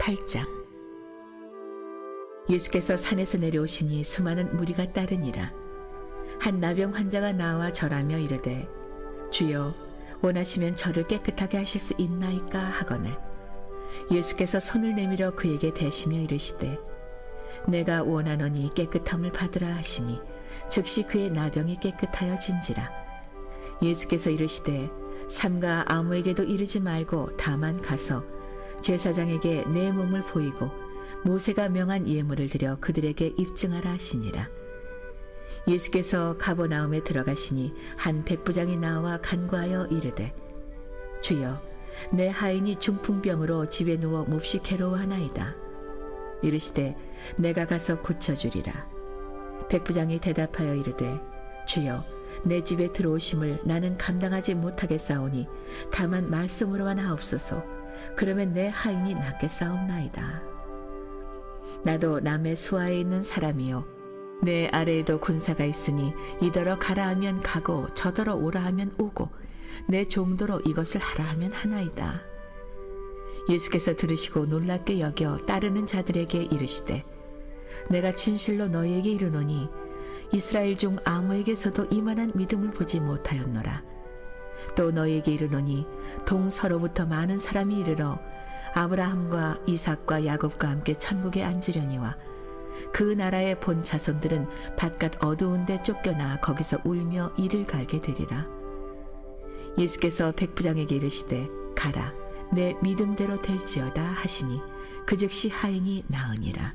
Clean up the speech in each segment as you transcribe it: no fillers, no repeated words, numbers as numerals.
8장. 예수께서 산에서 내려오시니 수많은 무리가 따르니라. 한 나병 환자가 나와 절하며 이르되 주여 원하시면 저를 깨끗하게 하실 수 있나이까 하거늘 예수께서 손을 내밀어 그에게 대시며 이르시되 내가 원하노니 깨끗함을 받으라 하시니 즉시 그의 나병이 깨끗하여진지라. 예수께서 이르시되 삼가 아무에게도 이르지 말고 다만 가서 제사장에게 내 몸을 보이고 모세가 명한 예물을 드려 그들에게 입증하라 하시니라. 예수께서 가버나움에 들어가시니 한 백부장이 나와 간구하여 이르되 주여 내 하인이 중풍병으로 집에 누워 몹시 괴로워하나이다. 이르시되 내가 가서 고쳐주리라. 백부장이 대답하여 이르되 주여 내 집에 들어오심을 나는 감당하지 못하겠사오니 다만 말씀으로만 하옵소서. 그러면 내 하인이 낫겠사옵나이다. 나도 남의 수하에 있는 사람이요 내 아래에도 군사가 있으니 이더러 가라 하면 가고 저더러 오라 하면 오고 내 종도로 이것을 하라 하면 하나이다. 예수께서 들으시고 놀랍게 여겨 따르는 자들에게 이르시되 내가 진실로 너희에게 이르노니 이스라엘 중 아무에게서도 이만한 믿음을 보지 못하였노라. 또 너희에게 이르노니 동서로부터 많은 사람이 이르러 아브라함과 이삭과 야곱과 함께 천국에 앉으려니와 그 나라의 본 자손들은 바깥 어두운 데 쫓겨나 거기서 울며 이를 갈게 되리라. 예수께서 백부장에게 이르시되 가라 내 믿음대로 될지어다 하시니 그 즉시 하인이 나으니라.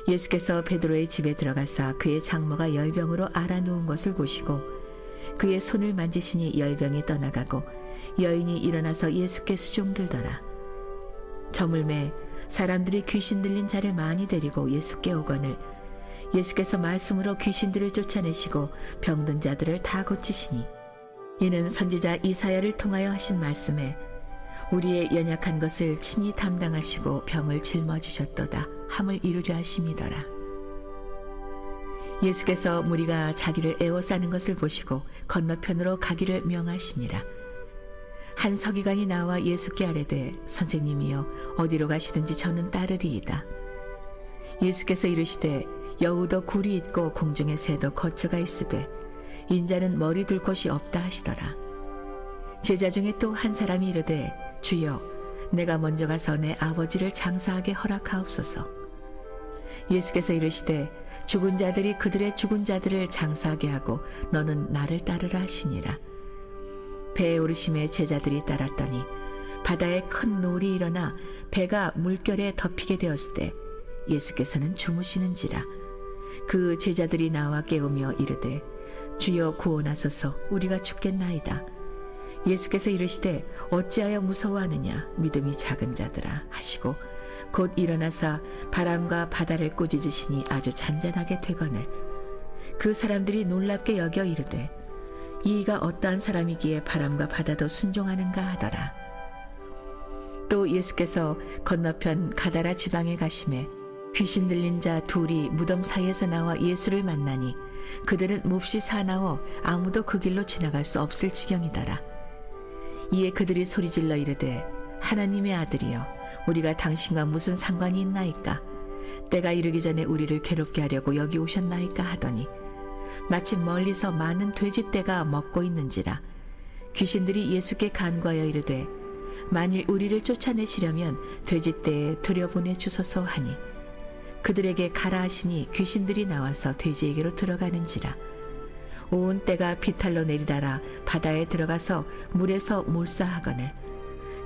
예수께서 베드로의 집에 들어가사 그의 장모가 열병으로 앓아 누운 것을 보시고 그의 손을 만지시니 열병이 떠나가고 여인이 일어나서 예수께 수종들더라. 저물매 사람들이 귀신 들린 자를 많이 데리고 예수께 오거늘 예수께서 말씀으로 귀신들을 쫓아내시고 병든 자들을 다 고치시니 이는 선지자 이사야를 통하여 하신 말씀에 우리의 연약한 것을 친히 담당하시고 병을 짊어지셨도다 함을 이루려 하심이더라. 예수께서 무리가 자기를 에워싸는 것을 보시고 건너편으로 가기를 명하시니라. 한 서기관이 나와 예수께 아뢰되 선생님이여 어디로 가시든지 저는 따르리이다. 예수께서 이르시되 여우도 굴이 있고 공중의 새도 거처가 있으되 인자는 머리 둘 곳이 없다 하시더라. 제자 중에 또 한 사람이 이르되 주여 내가 먼저 가서 내 아버지를 장사하게 허락하옵소서. 예수께서 이르시되 죽은 자들이 그들의 죽은 자들을 장사하게 하고 너는 나를 따르라 하시니라. 배에 오르심에 제자들이 따랐더니 바다에 큰 노을이 일어나 배가 물결에 덮이게 되었을 때 예수께서는 주무시는지라. 그 제자들이 나와 깨우며 이르되 주여 구원하소서 우리가 죽겠나이다. 예수께서 이르시되 어찌하여 무서워하느냐 믿음이 작은 자들아 하시고 곧 일어나사 바람과 바다를 꾸짖으시니 아주 잔잔하게 되거늘 그 사람들이 놀랍게 여겨 이르되 이가 어떠한 사람이기에 바람과 바다도 순종하는가 하더라. 또 예수께서 건너편 가다라 지방에 가심에 귀신 들린 자 둘이 무덤 사이에서 나와 예수를 만나니 그들은 몹시 사나워 아무도 그 길로 지나갈 수 없을 지경이더라. 이에 그들이 소리질러 이르되 하나님의 아들이여 우리가 당신과 무슨 상관이 있나이까? 때가 이르기 전에 우리를 괴롭게 하려고 여기 오셨나이까 하더니 마침 멀리서 많은 돼지떼가 먹고 있는지라. 귀신들이 예수께 간구하여 이르되 만일 우리를 쫓아내시려면 돼지떼에 들여보내 주소서 하니 그들에게 가라 하시니 귀신들이 나와서 돼지에게로 들어가는지라. 온 때가 비탈로 내리다라 바다에 들어가서 물에서 몰사하거늘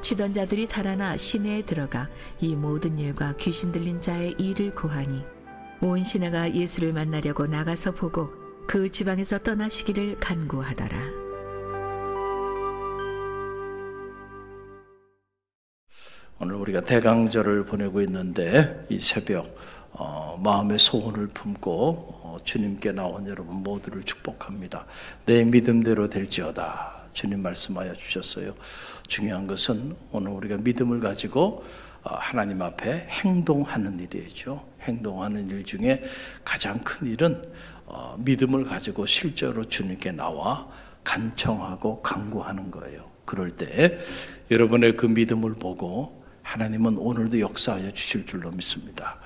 치던 자들이 달아나 시내에 들어가 이 모든 일과 귀신 들린 자의 일을 고하니 온 시내가 예수를 만나려고 나가서 보고 그 지방에서 떠나시기를 간구하더라. 오늘 우리가 대강절을 보내고 있는데 이 새벽 마음의 소원을 품고 주님께 나온 여러분 모두를 축복합니다. 내 믿음대로 될지어다. 주님 말씀하여 주셨어요. 중요한 것은 오늘 우리가 믿음을 가지고 하나님 앞에 행동하는 일이죠. 행동하는 일 중에 가장 큰 일은 믿음을 가지고 실제로 주님께 나와 간청하고 간구하는 거예요. 그럴 때 여러분의 그 믿음을 보고 하나님은 오늘도 역사하여 주실 줄로 믿습니다.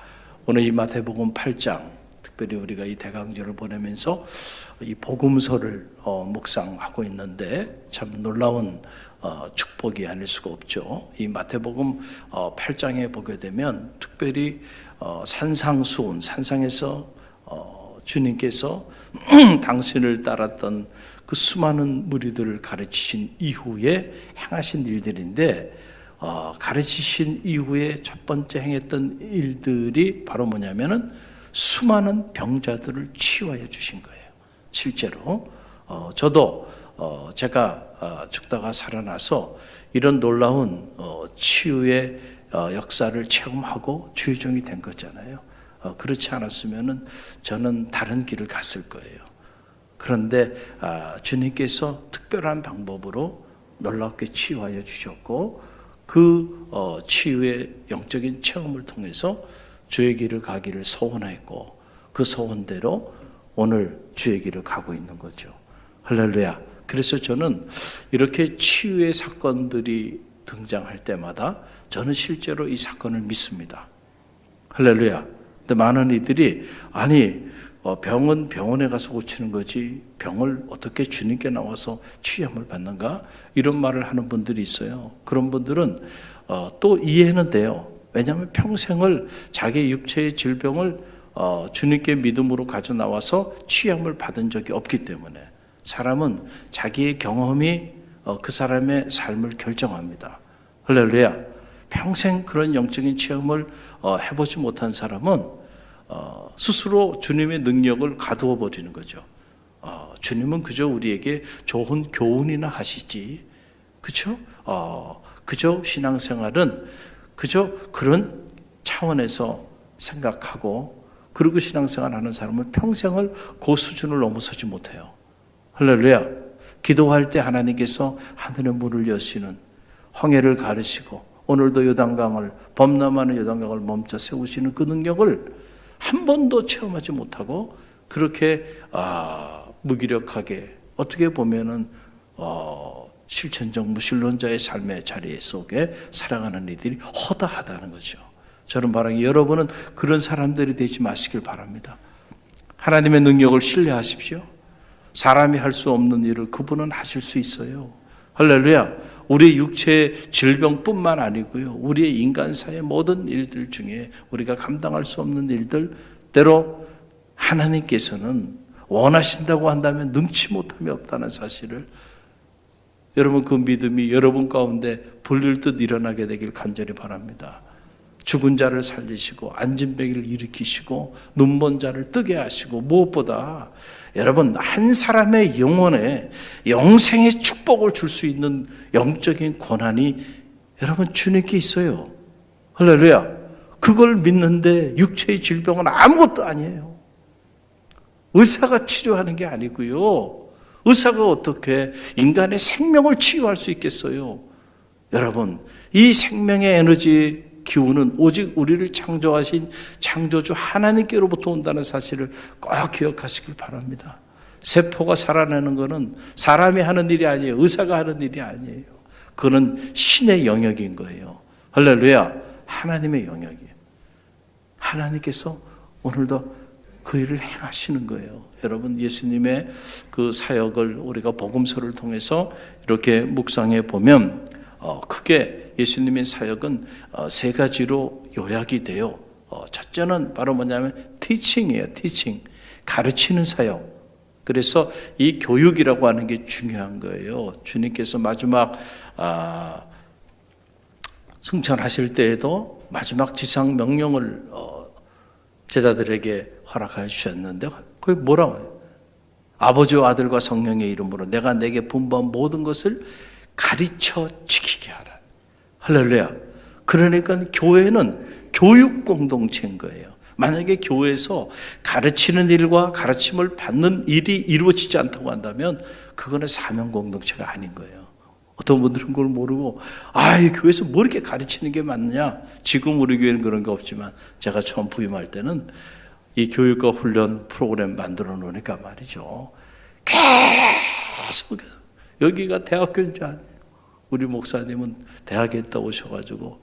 오늘 이 마태복음 8장, 특별히 우리가 이 대강절을 보내면서 이 복음서를 묵상하고 있는데 참 놀라운 축복이 아닐 수가 없죠. 이 마태복음 8장에 보게 되면 특별히 산상수훈, 산상에서 주님께서 당신을 따랐던 그 수많은 무리들을 가르치신 이후에 행하신 일들인데, 가르치신 이후에 첫 번째 행했던 일들이 바로 뭐냐면은 수많은 병자들을 치유하여 주신 거예요. 실제로 저도 제가 죽다가 살아나서 이런 놀라운 치유의 역사를 체험하고 주의 종이 된 거잖아요. 그렇지 않았으면은 저는 다른 길을 갔을 거예요. 그런데 주님께서 특별한 방법으로 놀랍게 치유하여 주셨고, 그 치유의 영적인 체험을 통해서 주의 길을 가기를 소원했고, 그 소원대로 오늘 주의 길을 가고 있는 거죠. 할렐루야. 그래서 저는 이렇게 치유의 사건들이 등장할 때마다 저는 실제로 이 사건을 믿습니다. 할렐루야. 근데 많은 이들이 병은 병원에 가서 고치는 거지 병을 어떻게 주님께 나와서 치유함을 받는가? 이런 말을 하는 분들이 있어요. 그런 분들은 또 이해는 돼요. 왜냐하면 평생을 자기 육체의 질병을 주님께 믿음으로 가져 나와서 치유함을 받은 적이 없기 때문에 사람은 자기의 경험이 그 사람의 삶을 결정합니다. 할렐루야. 평생 그런 영적인 체험을 해보지 못한 사람은 스스로 주님의 능력을 가두어 버리는 거죠. 주님은 그저 우리에게 좋은 교훈이나 하시지, 그렇죠? 그저 신앙생활은 그저 그런 차원에서 생각하고, 그리고 신앙생활하는 사람은 평생을 그 수준을 넘어서지 못해요. 할렐루야. 기도할 때 하나님께서 하늘의 문을 여시는, 홍해를 가르시고 오늘도 요단강을, 범람하는 요단강을 멈춰 세우시는 그 능력을 한 번도 체험하지 못하고 그렇게 무기력하게, 어떻게 보면은 실천적 무신론자의 삶의 자리 속에 살아가는 이들이 허다하다는 거죠. 저는 바라기 여러분은 그런 사람들이 되지 마시길 바랍니다. 하나님의 능력을 신뢰하십시오. 사람이 할 수 없는 일을 그분은 하실 수 있어요. 할렐루야. 우리의 육체의 질병뿐만 아니고요, 우리의 인간사의 모든 일들 중에 우리가 감당할 수 없는 일들, 때로 하나님께서는 원하신다고 한다면 능치 못함이 없다는 사실을, 여러분 그 믿음이 여러분 가운데 불릴듯 일어나게 되길 간절히 바랍니다. 죽은 자를 살리시고 안진뱅이를 일으키시고 눈먼 자를 뜨게 하시고, 무엇보다 여러분 한 사람의 영혼에 영생의 축복을 줄 수 있는 영적인 권한이 여러분 주님께 있어요. 할렐루야. 그걸 믿는데 육체의 질병은 아무것도 아니에요. 의사가 치료하는 게 아니고요, 의사가 어떻게 인간의 생명을 치유할 수 있겠어요? 여러분, 이 생명의 에너지 기운은 오직 우리를 창조하신 창조주 하나님께로부터 온다는 사실을 꼭 기억하시길 바랍니다. 세포가 살아나는 것은 사람이 하는 일이 아니에요. 의사가 하는 일이 아니에요. 그거는 신의 영역인 거예요. 할렐루야. 하나님의 영역이에요. 하나님께서 오늘도 그 일을 행하시는 거예요. 여러분, 예수님의 그 사역을 우리가 복음서를 통해서 이렇게 묵상해 보면 크게 예수님의 사역은 세 가지로 요약이 돼요. 첫째는 바로 뭐냐면 티칭이에요. 티칭. 가르치는 사역. 그래서 이 교육이라고 하는 게 중요한 거예요. 주님께서 마지막 승천하실 때에도 마지막 지상 명령을 제자들에게 허락하여 주셨는데, 그게 뭐라고 해요? 아버지와 아들과 성령의 이름으로 내가 내게 분부한 모든 것을 가르쳐 지키게 하라. 할렐루야. 그러니까 교회는 교육 공동체인 거예요. 만약에 교회에서 가르치는 일과 가르침을 받는 일이 이루어지지 않다고 한다면 그거는 사명 공동체가 아닌 거예요. 어떤 분들은 그걸 모르고 이 교회에서 뭐 이렇게 가르치는 게 맞느냐. 지금 우리 교회는 그런 게 없지만 제가 처음 부임할 때는 이 교육과 훈련 프로그램 만들어 놓으니까 말이죠, 계속 여기가 대학교인 줄 아네요. 우리 목사님은 대학에 있다 오셔가지고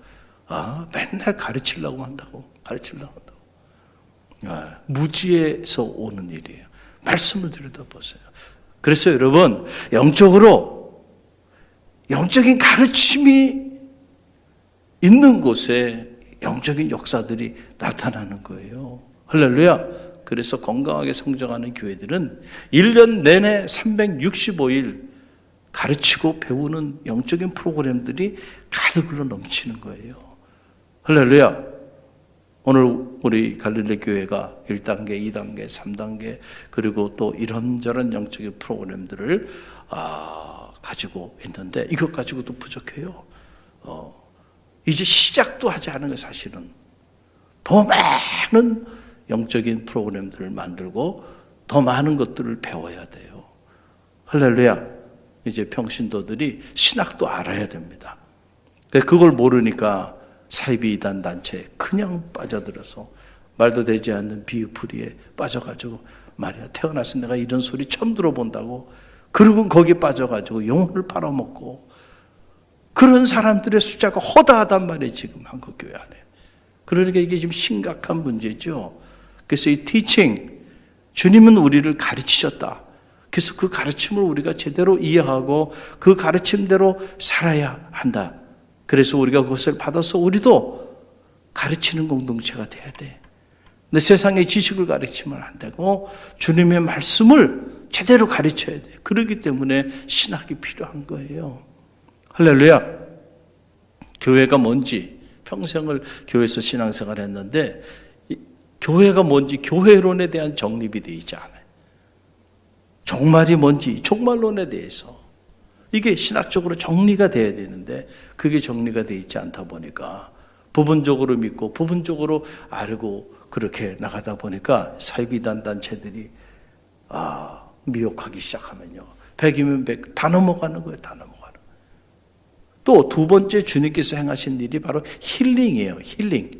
맨날 가르치려고 한다고. 무지에서 오는 일이에요. 말씀을 들여다보세요. 그래서 여러분, 영적인 가르침이 있는 곳에 영적인 역사들이 나타나는 거예요. 할렐루야. 그래서 건강하게 성장하는 교회들은 1년 내내 365일 가르치고 배우는 영적인 프로그램들이 가득으로 넘치는 거예요. 할렐루야. 오늘 우리 갈릴리 교회가 1단계, 2단계, 3단계 그리고 또 이런저런 영적인 프로그램들을 가지고 있는데 이것 가지고도 부족해요. 이제 시작도 하지 않은 게 사실은 더 많은 영적인 프로그램들을 만들고 더 많은 것들을 배워야 돼요. 할렐루야. 이제 평신도들이 신학도 알아야 됩니다. 그걸 모르니까 사이비 이단 단체에 그냥 빠져들어서 말도 되지 않는 비유풀이에 빠져가지고 말이야, 태어나서 내가 이런 소리 처음 들어본다고 그리고 거기에 빠져가지고 영혼을 팔아먹고 그런 사람들의 숫자가 허다하단 말이에요. 지금 한국교회 안에. 그러니까 이게 지금 심각한 문제죠. 그래서 이 티칭, 주님은 우리를 가르치셨다. 그래서 그 가르침을 우리가 제대로 이해하고 그 가르침대로 살아야 한다. 그래서 우리가 그것을 받아서 우리도 가르치는 공동체가 돼야 돼. 근데 세상의 지식을 가르치면 안 되고 주님의 말씀을 제대로 가르쳐야 돼. 그렇기 때문에 신학이 필요한 거예요. 할렐루야. 교회가 뭔지 평생을 교회에서 신앙생활을 했는데 교회가 뭔지 교회론에 대한 정립이 되어 있지 않아요. 종말이 뭔지 종말론에 대해서 이게 신학적으로 정리가 돼야 되는데 그게 정리가 되어 있지 않다 보니까 부분적으로 믿고 부분적으로 알고 그렇게 나가다 보니까 사이비단 단체들이 미혹하기 시작하면요. 100이면 100 다 넘어가는 거예요. 다 넘어가는 거예요. 또 두 번째 주님께서 행하신 일이 바로 힐링이에요. 힐링.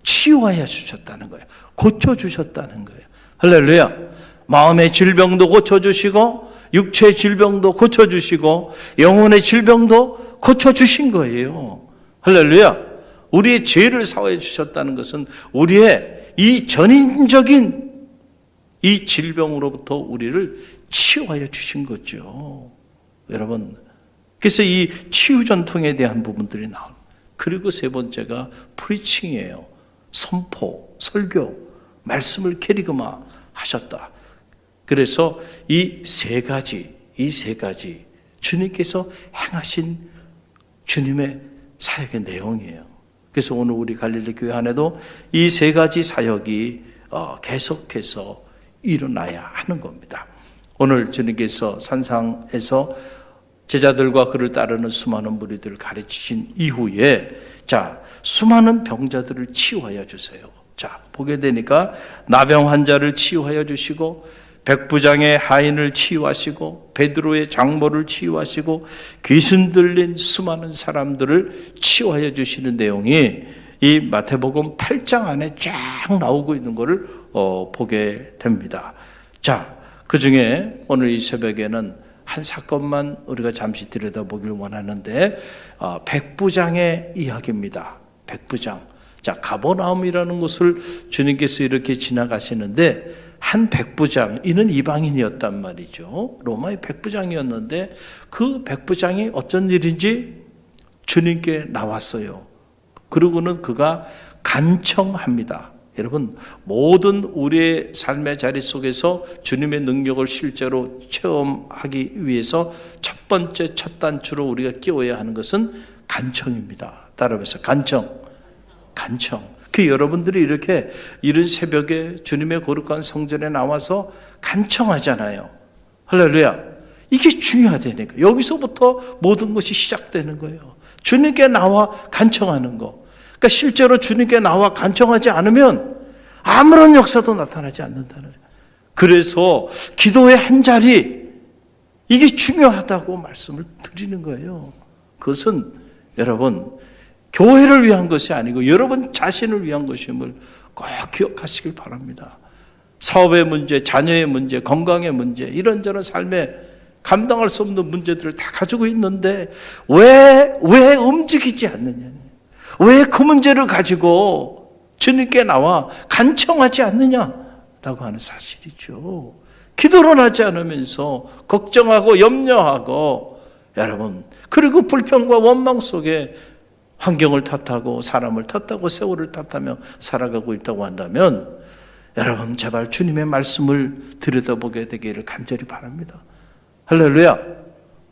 치유하여 주셨다는 거예요. 고쳐주셨다는 거예요. 할렐루야. 마음의 질병도 고쳐주시고 육체의 질병도 고쳐주시고 영혼의 질병도 고쳐주신 거예요. 할렐루야. 우리의 죄를 사하여 주셨다는 것은 우리의 이 전인적인 이 질병으로부터 우리를 치유하여 주신 거죠. 여러분, 그래서 이 치유 전통에 대한 부분들이 나옵니다. 그리고 세 번째가 프리칭이에요. 선포, 설교, 말씀을 캐리그마 하셨다. 그래서 이 세 가지 주님께서 행하신 주님의 사역의 내용이에요. 그래서 오늘 우리 갈릴리 교회 안에도 이 세 가지 사역이 계속해서 일어나야 하는 겁니다. 오늘 주님께서 산상에서 제자들과 그를 따르는 수많은 무리들을 가르치신 이후에 수많은 병자들을 치유하여 주세요. 보게 되니까 나병 환자를 치유하여 주시고 백부장의 하인을 치유하시고 베드로의 장모를 치유하시고 귀신 들린 수많은 사람들을 치유하여 주시는 내용이 이 마태복음 8장 안에 쫙 나오고 있는 것을 보게 됩니다. 그 중에 오늘 이 새벽에는 한 사건만 우리가 잠시 들여다보길 원하는데 백부장의 이야기입니다. 백부장. 가버나움이라는 곳을 주님께서 이렇게 지나가시는데 한 백부장, 이는 이방인이었단 말이죠. 로마의 백부장이었는데 그 백부장이 어쩐 일인지 주님께 나왔어요. 그러고는 그가 간청합니다. 여러분, 모든 우리의 삶의 자리 속에서 주님의 능력을 실제로 체험하기 위해서 첫 번째 첫 단추로 우리가 끼워야 하는 것은 간청입니다. 따라해서 간청. 그 여러분들이 이렇게 이른 새벽에 주님의 거룩한 성전에 나와서 간청하잖아요. 할렐루야. 이게 중요하다니까. 여기서부터 모든 것이 시작되는 거예요. 주님께 나와 간청하는 거. 그러니까 실제로 주님께 나와 간청하지 않으면 아무런 역사도 나타나지 않는다는 거예요. 그래서 기도의 한 자리, 이게 중요하다고 말씀을 드리는 거예요. 그것은 여러분, 교회를 위한 것이 아니고 여러분 자신을 위한 것임을 꼭 기억하시길 바랍니다. 사업의 문제, 자녀의 문제, 건강의 문제, 이런저런 삶에 감당할 수 없는 문제들을 다 가지고 있는데 왜 움직이지 않느냐? 왜 그 문제를 가지고 주님께 나와 간청하지 않느냐라고 하는 사실이죠. 기도를 하지 않으면서 걱정하고 염려하고 여러분, 그리고 불평과 원망 속에 환경을 탓하고 사람을 탓하고 세월을 탓하며 살아가고 있다고 한다면 여러분, 제발 주님의 말씀을 들여다보게 되기를 간절히 바랍니다. 할렐루야.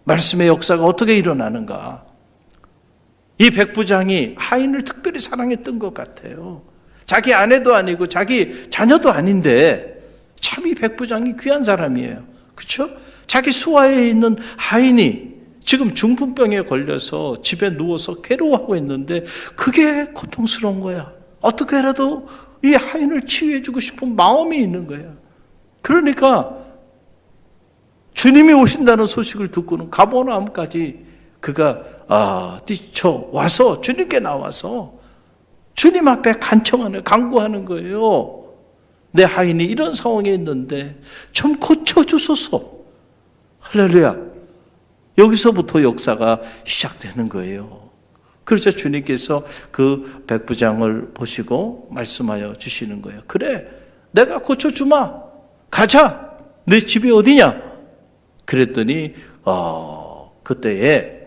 말씀의 역사가 어떻게 일어나는가. 이 백부장이 하인을 특별히 사랑했던 것 같아요. 자기 아내도 아니고 자기 자녀도 아닌데 참 이 백부장이 귀한 사람이에요. 그렇죠? 자기 수하에 있는 하인이 지금 중풍병에 걸려서 집에 누워서 괴로워하고 있는데 그게 고통스러운 거야. 어떻게 해라도 이 하인을 치유해주고 싶은 마음이 있는 거야. 그러니까 주님이 오신다는 소식을 듣고는 가버나움까지 그가 뛰쳐와서 주님께 나와서 주님 앞에 간청하는, 간구하는 거예요. 내 하인이 이런 상황에 있는데 좀 고쳐주소서. 할렐루야. 여기서부터 역사가 시작되는 거예요. 그래서 주님께서 그 백부장을 보시고 말씀하여 주시는 거예요. 그래, 내가 고쳐주마. 가자. 내 집이 어디냐? 그랬더니 그때에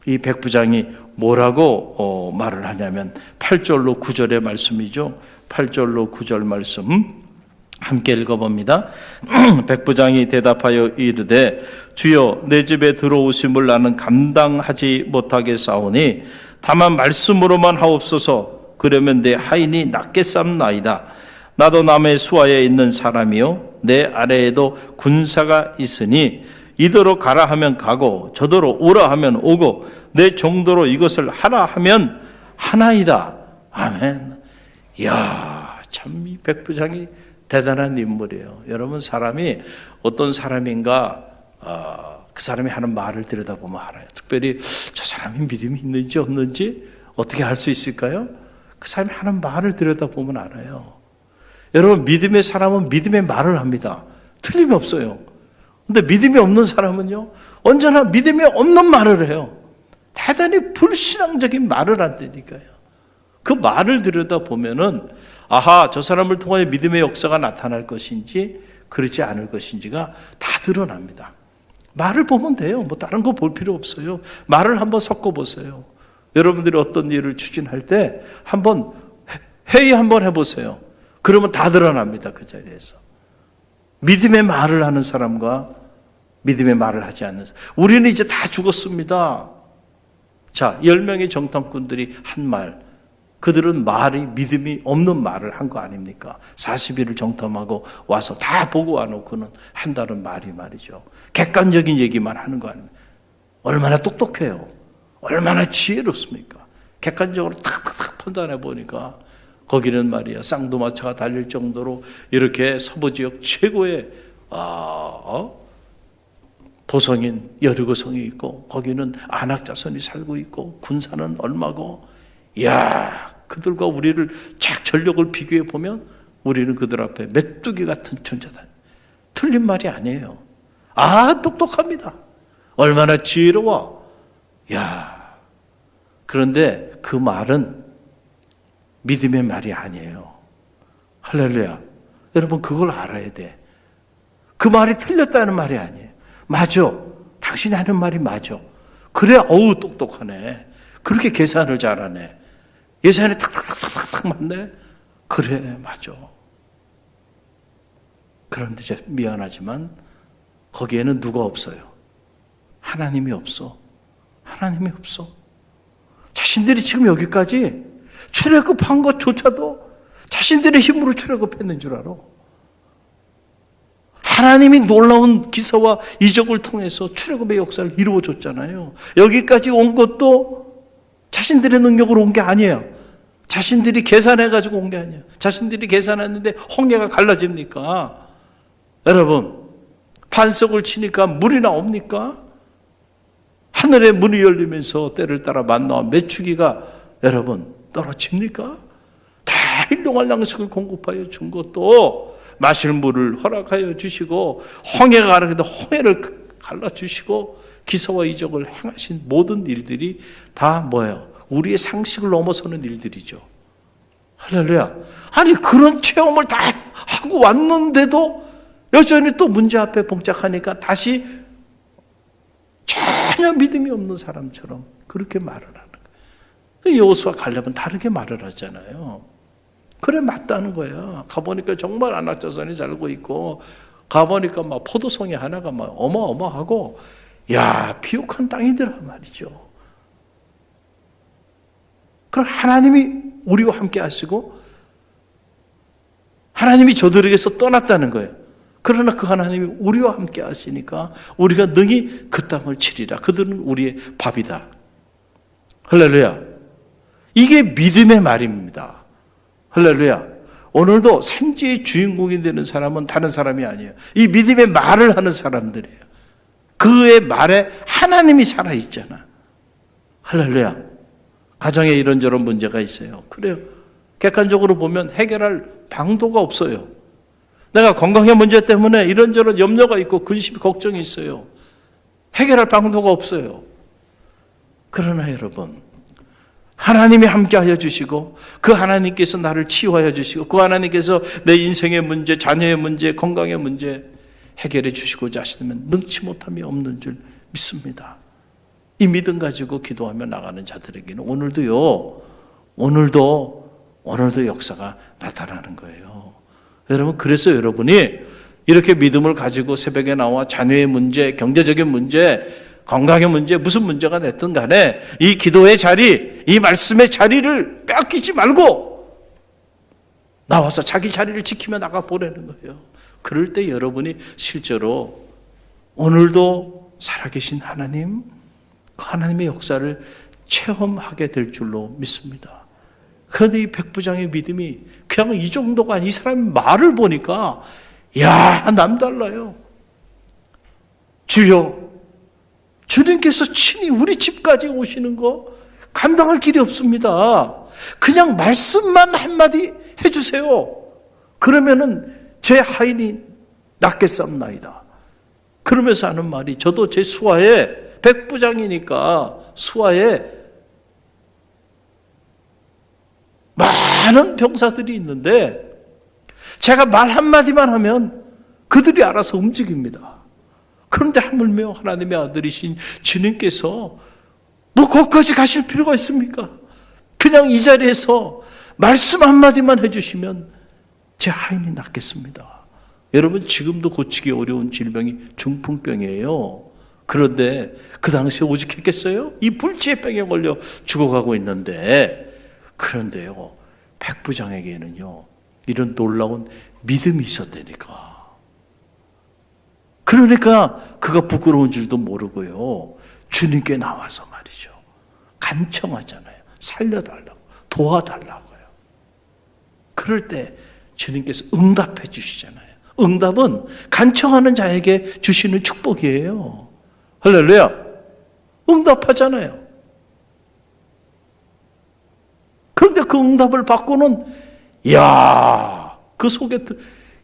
이 백부장이 뭐라고 말을 하냐면 8절로 9절의 말씀이죠. 8절로 9절 말씀 함께 읽어봅니다. 백부장이 대답하여 이르되 주여 내 집에 들어오심을 나는 감당하지 못하겠사오니 다만 말씀으로만 하옵소서. 그러면 내 하인이 낫겠삼나이다. 나도 남의 수하에 있는 사람이요 내 아래에도 군사가 있으니 이더러 가라 하면 가고 저더러 오라 하면 오고 내 정도로 이것을 하라 하면 하나이다. 아멘. 이야, 참 이 백부장이 대단한 인물이에요. 여러분, 사람이 어떤 사람인가 그 사람이 하는 말을 들여다보면 알아요. 특별히 저 사람이 믿음이 있는지 없는지 어떻게 알 수 있을까요? 그 사람이 하는 말을 들여다보면 알아요. 여러분, 믿음의 사람은 믿음의 말을 합니다. 틀림이 없어요. 근데 믿음이 없는 사람은요, 언제나 믿음이 없는 말을 해요. 대단히 불신앙적인 말을 한다니까요. 그 말을 들여다보면은 아하, 저 사람을 통하여 믿음의 역사가 나타날 것인지 그렇지 않을 것인지가 다 드러납니다. 말을 보면 돼요. 뭐 다른 거 볼 필요 없어요. 말을 한번 섞어보세요. 여러분들이 어떤 일을 추진할 때 한번 회의 한번 해보세요. 그러면 다 드러납니다. 그 자리에서. 믿음의 말을 하는 사람과 믿음의 말을 하지 않는 사람. 우리는 이제 다 죽었습니다. 자, 10명의 정탐꾼들이 한 말. 그들은 말이 믿음이 없는 말을 한 거 아닙니까? 40일을 정탐하고 와서 다 보고 와놓고는 한다는 말이 말이죠. 객관적인 얘기만 하는 거 아닙니까? 얼마나 똑똑해요. 얼마나 지혜롭습니까? 객관적으로 탁탁탁 판단해 보니까 거기는 말이야 쌍두마차가 달릴 정도로 이렇게 서부지역 최고의 도성인 여리고성이 있고 거기는 안악자손이 살고 있고 군사는 얼마고, 이야, 그들과 우리를 쫙 전력을 비교해 보면 우리는 그들 앞에 메뚜기 같은 존재다. 틀린 말이 아니에요. 똑똑합니다. 얼마나 지혜로워. 야, 그런데 그 말은 믿음의 말이 아니에요. 할렐루야. 여러분, 그걸 알아야 돼. 그 말이 틀렸다는 말이 아니에요. 맞아. 당신이 하는 말이 맞아. 그래, 어우, 똑똑하네. 그렇게 계산을 잘하네. 예산이 탁탁탁탁탁 맞네. 그래, 맞아. 그런데 이제 미안하지만 거기에는 누가 없어요? 하나님이 없어. 하나님이 없어. 자신들이 지금 여기까지 출애굽한 것조차도 자신들의 힘으로 출애굽했는 줄 알아. 하나님이 놀라운 기사와 이적을 통해서 출애굽의 역사를 이루어줬잖아요. 여기까지 온 것도 자신들의 능력으로 온 게 아니에요. 자신들이 계산해가지고 온 게 아니에요. 자신들이 계산했는데 홍해가 갈라집니까? 여러분, 반석을 치니까 물이 나옵니까? 하늘에 문이 열리면서 때를 따라 만나온 메추기가 여러분 떨어집니까? 다 일용할 양식을 공급하여 준 것도 마실 물을 허락하여 주시고 홍해가 가라는데 홍해를 갈라주시고 기사와 이적을 행하신 모든 일들이 다 뭐예요? 우리의 상식을 넘어서는 일들이죠. 할렐루야. 아니 그런 체험을 다 하고 왔는데도 여전히 또 문제 앞에 봉착하니까 다시 전혀 믿음이 없는 사람처럼 그렇게 말을 하는 거예요. 여호수아 갈렙은 다르게 말을 하잖아요. 그래 맞다는 거야. 가보니까 정말 안악자손이 살고 있고 가보니까 막 포도송이 하나가 막 어마어마하고 야 비옥한 땅이더라 말이죠. 그럼 하나님이 우리와 함께 하시고 하나님이 저들에게서 떠났다는 거예요. 그러나 그 하나님이 우리와 함께 하시니까 우리가 능히 그 땅을 치리라. 그들은 우리의 밥이다. 할렐루야. 이게 믿음의 말입니다. 할렐루야. 오늘도 산지의 주인공이 되는 사람은 다른 사람이 아니에요. 이 믿음의 말을 하는 사람들이에요. 그의 말에 하나님이 살아있잖아. 할렐루야. 가정에 이런저런 문제가 있어요. 그래요. 객관적으로 보면 해결할 방도가 없어요. 내가 건강의 문제 때문에 이런저런 염려가 있고 근심, 걱정이 있어요. 해결할 방도가 없어요. 그러나 여러분, 하나님이 함께하여 주시고 그 하나님께서 나를 치유하여 주시고 그 하나님께서 내 인생의 문제, 자녀의 문제, 건강의 문제 해결해 주시고자 하시면 능치 못함이 없는 줄 믿습니다. 이 믿음 가지고 기도하며 나가는 자들에게는 오늘도 역사가 나타나는 거예요. 여러분, 그래서 여러분이 이렇게 믿음을 가지고 새벽에 나와 자녀의 문제, 경제적인 문제, 건강의 문제, 무슨 문제가 됐든 간에 이 기도의 자리, 이 말씀의 자리를 빼앗기지 말고 나와서 자기 자리를 지키며 나가 보내는 거예요. 그럴 때 여러분이 실제로 오늘도 살아계신 하나님, 그 하나님의 역사를 체험하게 될 줄로 믿습니다. 그런데 이 백부장의 믿음이 그냥 이 정도가 아니, 이 사람의 말을 보니까 야, 남달라요. 주여, 주님께서 친히 우리 집까지 오시는 거 감당할 길이 없습니다. 그냥 말씀만 한마디 해주세요. 그러면은 제 하인이 낫겠사옵나이다. 그러면서 하는 말이, 저도 제 수하에 백부장이니까 수하에 많은 병사들이 있는데 제가 말 한마디만 하면 그들이 알아서 움직입니다. 그런데 하물며 하나님의 아들이신 주님께서 뭐 거기까지 가실 필요가 있습니까? 그냥 이 자리에서 말씀 한마디만 해주시면 제 하인이 낫겠습니다. 여러분, 지금도 고치기 어려운 질병이 중풍병이에요. 그런데 그 당시에 오직 했겠어요? 이 불치의 병에 걸려 죽어가고 있는데, 그런데요, 백부장에게는요 이런 놀라운 믿음이 있었다니까. 그러니까 그가 부끄러운 줄도 모르고요, 주님께 나와서 말이죠, 간청하잖아요. 살려달라고, 도와달라고요. 그럴 때 주님께서 응답해 주시잖아요. 응답은 간청하는 자에게 주시는 축복이에요. 할렐루야. 응답하잖아요. 그런데 그 응답을 받고는, 이야, 그 속에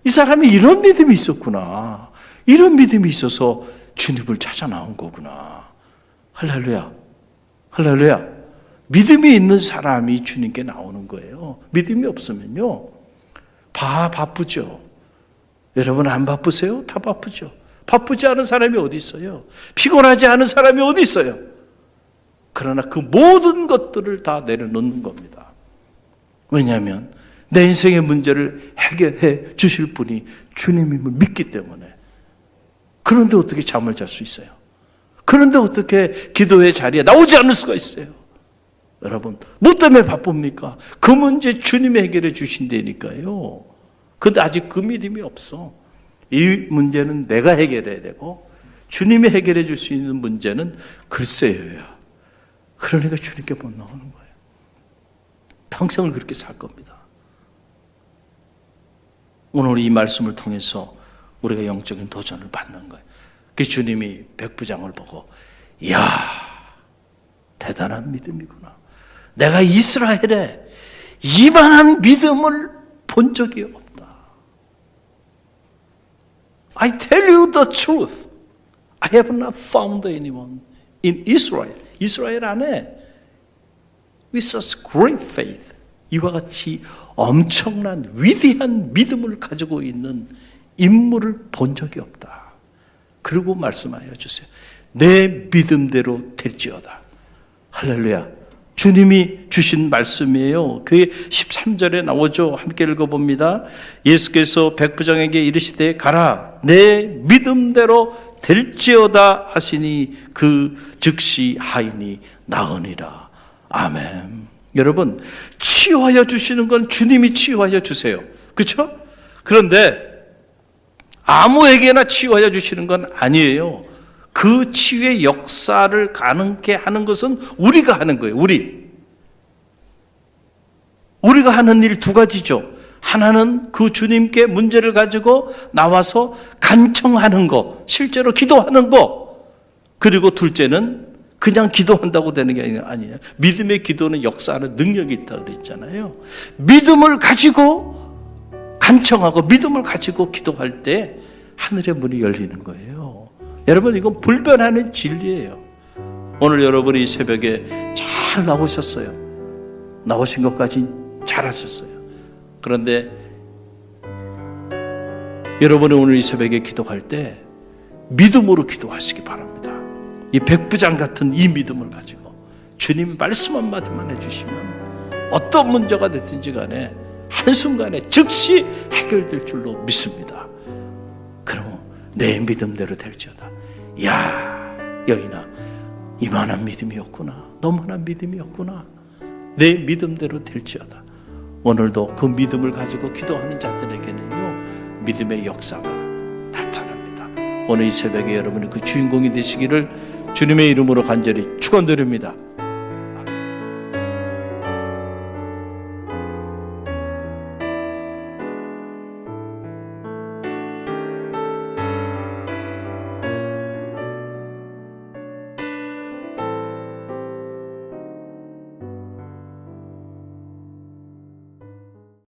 이 사람이 이런 믿음이 있었구나. 이런 믿음이 있어서 주님을 찾아 나온 거구나. 할렐루야. 할렐루야. 믿음이 있는 사람이 주님께 나오는 거예요. 믿음이 없으면요, 바쁘죠. 여러분 안 바쁘세요? 다 바쁘죠. 바쁘지 않은 사람이 어디 있어요? 피곤하지 않은 사람이 어디 있어요? 그러나 그 모든 것들을 다 내려놓는 겁니다. 왜냐하면 내 인생의 문제를 해결해 주실 분이 주님임을 믿기 때문에. 그런데 어떻게 잠을 잘 수 있어요? 그런데 어떻게 기도의 자리에 나오지 않을 수가 있어요? 여러분, 뭐 때문에 바쁩니까? 그 문제 주님이 해결해 주신다니까요. 근데 아직 그 믿음이 없어. 이 문제는 내가 해결해야 되고 주님이 해결해 줄 수 있는 문제는 글쎄요야. 그러니까 주님께 못 나오는 거예요. 평생을 그렇게 살 겁니다. 오늘 이 말씀을 통해서 우리가 영적인 도전을 받는 거예요. 그 주님이 백부장을 보고, 이야, 대단한 믿음이구나. 내가 이스라엘에 이만한 믿음을 본 적이 없다. I tell you the truth. I have not found anyone in Israel. 이스라엘 안에 with such great faith. 이와 같이 엄청난 위대한 믿음을 가지고 있는 인물을 본 적이 없다. 그리고 말씀하여 주세요. 내 믿음대로 될지어다. 할렐루야. 주님이 주신 말씀이에요. 그게 13절에 나오죠. 함께 읽어봅니다. 예수께서 백부장에게 이르시되 가라. 내 믿음대로 될지어다 하시니 그 즉시 하인이 나으니라. 아멘. 여러분, 치유하여 주시는 건 주님이 치유하여 주세요. 그렇죠? 그런데 아무에게나 치유하여 주시는 건 아니에요. 그 치유의 역사를 가능케 하는 것은 우리가 하는 거예요. 우리가 하는 일 두 가지죠. 하나는 그 주님께 문제를 가지고 나와서 간청하는 거, 실제로 기도하는 거. 그리고 둘째는 그냥 기도한다고 되는 게 아니에요. 믿음의 기도는 역사하는 능력이 있다고 그랬잖아요. 믿음을 가지고 간청하고 믿음을 가지고 기도할 때 하늘의 문이 열리는 거예요. 여러분, 이건 불변하는 진리예요. 오늘 여러분이 새벽에 잘 나오셨어요. 나오신 것까지 잘하셨어요. 그런데 여러분이 오늘 이 새벽에 기도할 때 믿음으로 기도하시기 바랍니다. 이 백부장 같은 이 믿음을 가지고 주님 말씀 한마디만 해주시면 어떤 문제가 됐든지 간에 한순간에 즉시 해결될 줄로 믿습니다. 그럼 내 믿음대로 될지어다. 야, 여인아, 이만한 믿음이었구나. 너무나 믿음이었구나. 내 믿음대로 될지어다. 오늘도 그 믿음을 가지고 기도하는 자들에게는요, 믿음의 역사가 나타납니다. 오늘 이 새벽에 여러분이 그 주인공이 되시기를 주님의 이름으로 간절히 축원드립니다.